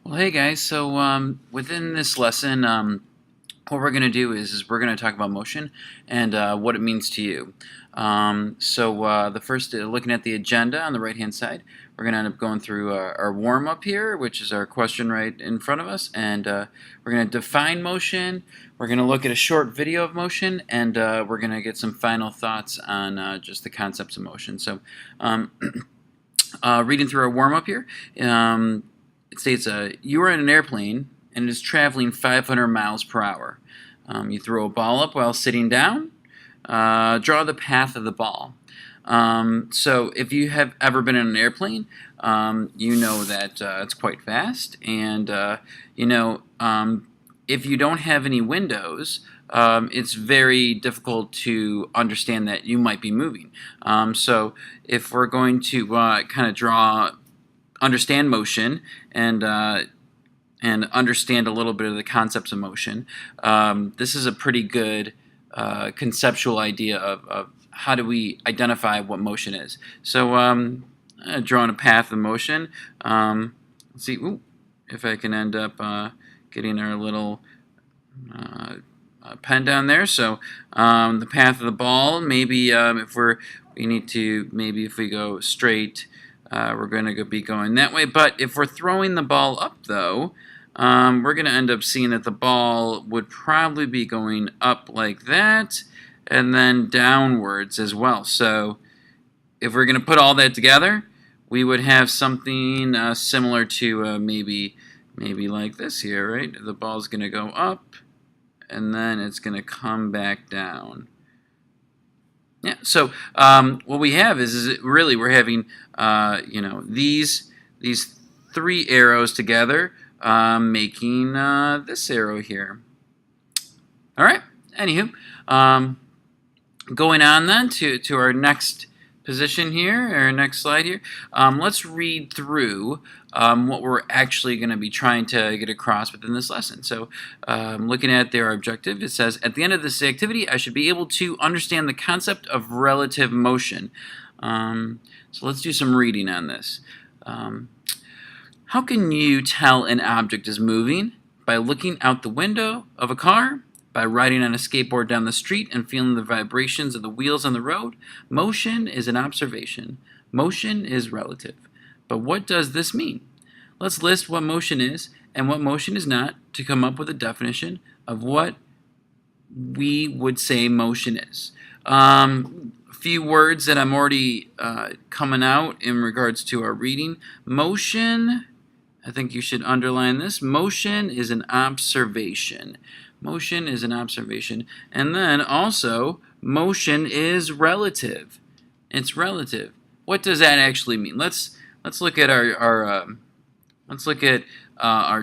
Well, hey guys. Within this lesson, what we're going to do is we're going to talk about motion and what it means to you. The first, looking at the agenda on the right-hand side, we're going to end up going through our warm-up here, which is our question right in front of us, and we're going to define motion. We're going to look at a short video of motion, and we're going to get some final thoughts on just the concepts of motion. Reading through our warm-up here. It states, you are in an airplane and it is traveling 500 miles per hour. You throw a ball up while sitting down. Draw the path of the ball. So if you have ever been in an airplane, you know that it's quite fast. And, if you don't have any windows, it's very difficult to understand that you might be moving. So if we're going to kind of understand motion and understand a little bit of the concepts of motion, this is a pretty good conceptual idea of how do we identify what motion is. So drawing a path of motion. Let's see if I can end up getting our little pen down there. So the path of the ball, maybe if we go straight, we're going to be going that way. But if we're throwing the ball up, though, we're going to end up seeing that the ball would probably be going up like that and then downwards as well. So if we're going to put all that together, we would have something similar to maybe like this here, right? The ball's going to go up and then it's going to come back down. Yeah, so what we have is really we're having these three arrows together making this arrow here. All right. Anywho, going on then to our next position here, our next slide here. Let's read through what we're actually going to be trying to get across within this lesson. So looking at their objective, it says, at the end of this activity, I should be able to understand the concept of relative motion. So let's do some reading on this. How can you tell an object is moving? By looking out the window of a car? By riding on a skateboard down the street and feeling the vibrations of the wheels on the road? Motion is an observation. Motion is relative. But what does this mean? Let's list what motion is and what motion is not to come up with a definition of what we would say motion is. A few words that I'm already coming out in regards to our reading. Motion, I think you should underline this. Motion is an observation. Motion is an observation. And then also, motion is relative. It's relative. What does that actually mean? Let's look at our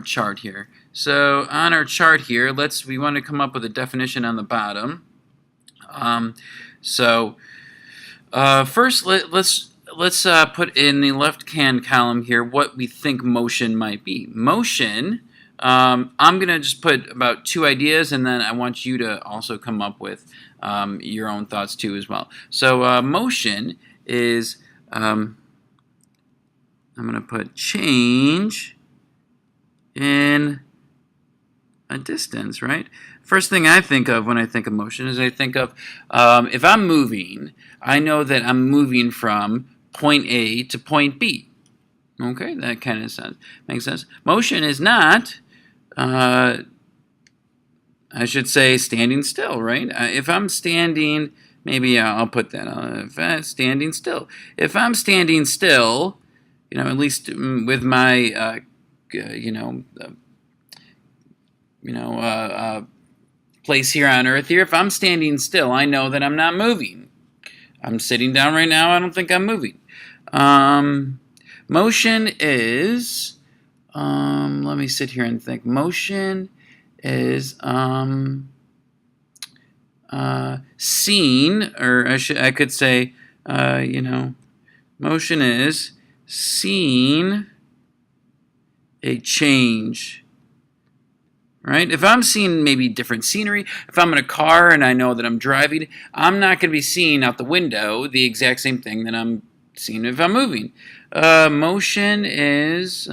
chart here. So on our chart here, we want to come up with a definition on the bottom. First, let's put in the left-hand column here what we think motion might be. Motion. I'm going to just put about two ideas, and then I want you to also come up with your own thoughts too as well. So motion is, I'm going to put change in a distance, right? First thing I think of when I think of motion is I think of if I'm moving, I know that I'm moving from point A to point B. Okay, that kind of makes sense. Motion is not, I should say, standing still, right? If I'm standing, maybe I'll put that on. If I'm standing still. If I'm standing still, at least with my, place here on Earth here, if I'm standing still, I know that I'm not moving. I'm sitting down right now. I don't think I'm moving. Motion is, let me sit here and think. Motion is seen, or I could say, motion is seeing a change. Right? If I'm seeing maybe different scenery, if I'm in a car and I know that I'm driving, I'm not going to be seeing out the window the exact same thing that I'm seeing if I'm moving. Motion is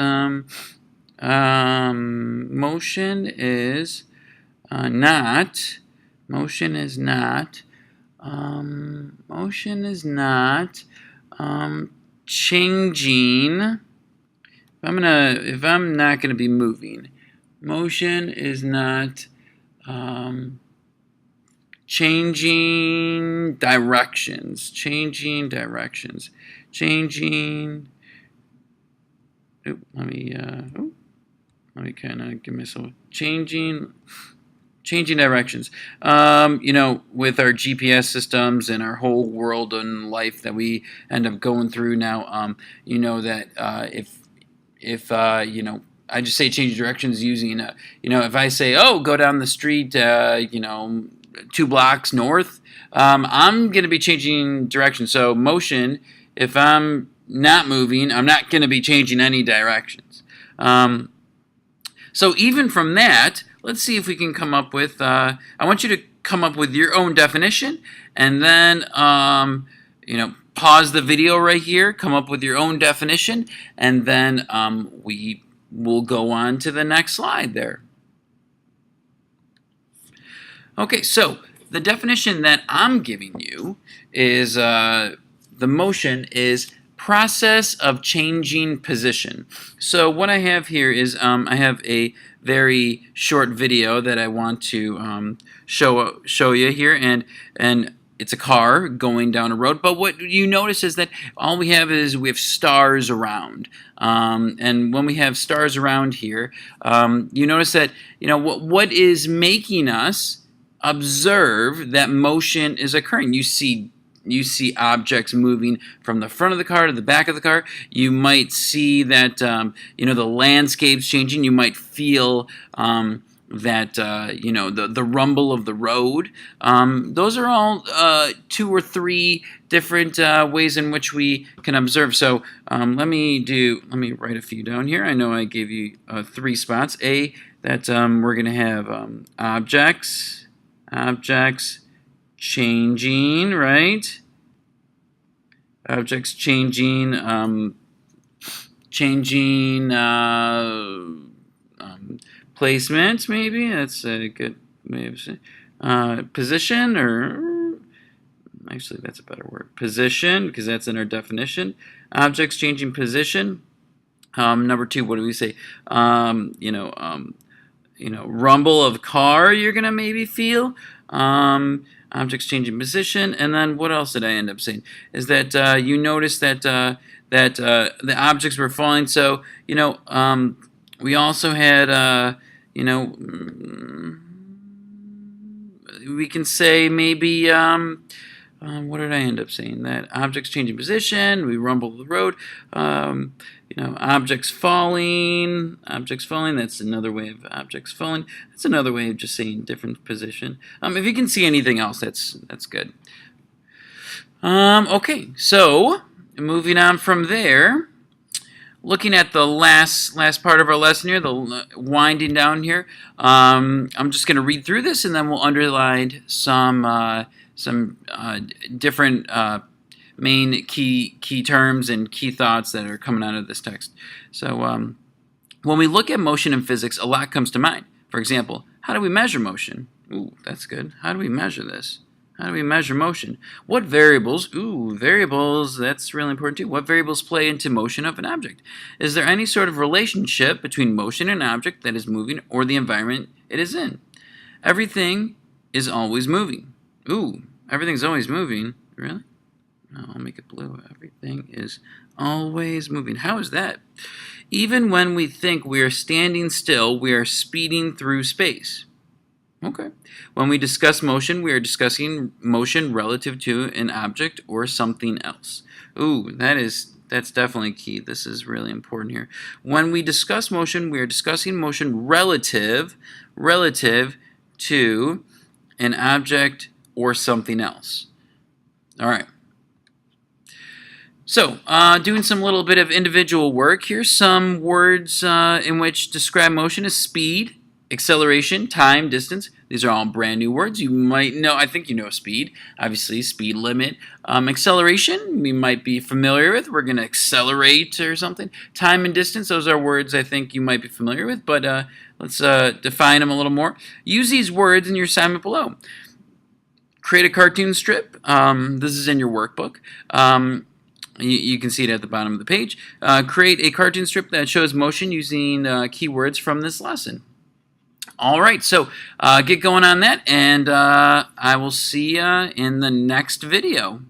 Motion is not. Motion is not. Motion is not changing. If I'm not gonna be moving, motion is not changing directions. Changing directions. Changing. Let me kind of give myself changing directions. With our GPS systems and our whole world and life that we end up going through now, that if I just say change directions using, if I say, oh, go down the street, 2 blocks north, I'm going to be changing direction. So motion, if I'm not moving, I'm not going to be changing any directions. So even from that, let's see if we can come up with, I want you to come up with your own definition, and then, pause the video right here, come up with your own definition, and then we will go on to the next slide there. Okay, so the definition that I'm giving you is the motion is process of changing position. So what I have here is I have a very short video that I want to show you here, and it's a car going down a road. But what you notice is that all we have stars around, and when we have stars around here, you notice that what is making us observe that motion is occurring. You see objects moving from the front of the car to the back of the car. You might see that the landscape's changing. You might feel that the rumble of the road. Those are all 2 or 3 different ways in which we can observe. So let me write a few down here. I know I gave you 3 spots. That we're going to have objects changing, right? Objects changing, placement, maybe. That's a good way of saying. Position, or actually that's a better word. Position, because that's in our definition. Objects changing position. Number 2, what do we say? Rumble of car, you're gonna maybe feel. Objects changing position, and then what else did I end up saying? Is that you notice that the objects were falling. So we also had we can say maybe what did I end up saying? That objects changing position, we rumble the road. Objects falling. That's another way of objects falling. That's another way of just saying different position. If you can see anything else, that's good. Okay, so moving on from there, looking at the last part of our lesson here, the winding down here. I'm just going to read through this, and then we'll underline some different main key terms and key thoughts that are coming out of this text. So when we look at motion in physics, a lot comes to mind. For example, how do we measure motion? Ooh, that's good. How do we measure this? How do we measure motion? What variables? Ooh, variables, that's really important too. What variables play into motion of an object? Is there any sort of relationship between motion and an object that is moving or the environment it is in? Everything is always moving. Ooh, everything's always moving. Really? No, I'll make it blue. Everything is always moving. How is that? Even when we think we are standing still, we are speeding through space. Okay. When we discuss motion, we are discussing motion relative to an object or something else. Ooh, that's definitely key. This is really important here. When we discuss motion, we are discussing motion relative to an object or something else. All right. So, doing some little bit of individual work. Here's some words in which describe motion as speed, acceleration, time, distance. These are all brand new words. You might know, I think you know speed, obviously speed limit. Acceleration, we might be familiar with. We're going to accelerate or something. Time and distance, those are words I think you might be familiar with, but let's define them a little more. Use these words in your assignment below. Create a cartoon strip. This is in your workbook. You can see it at the bottom of the page. Create a cartoon strip that shows motion using keywords from this lesson. All right, so get going on that, and I will see you in the next video.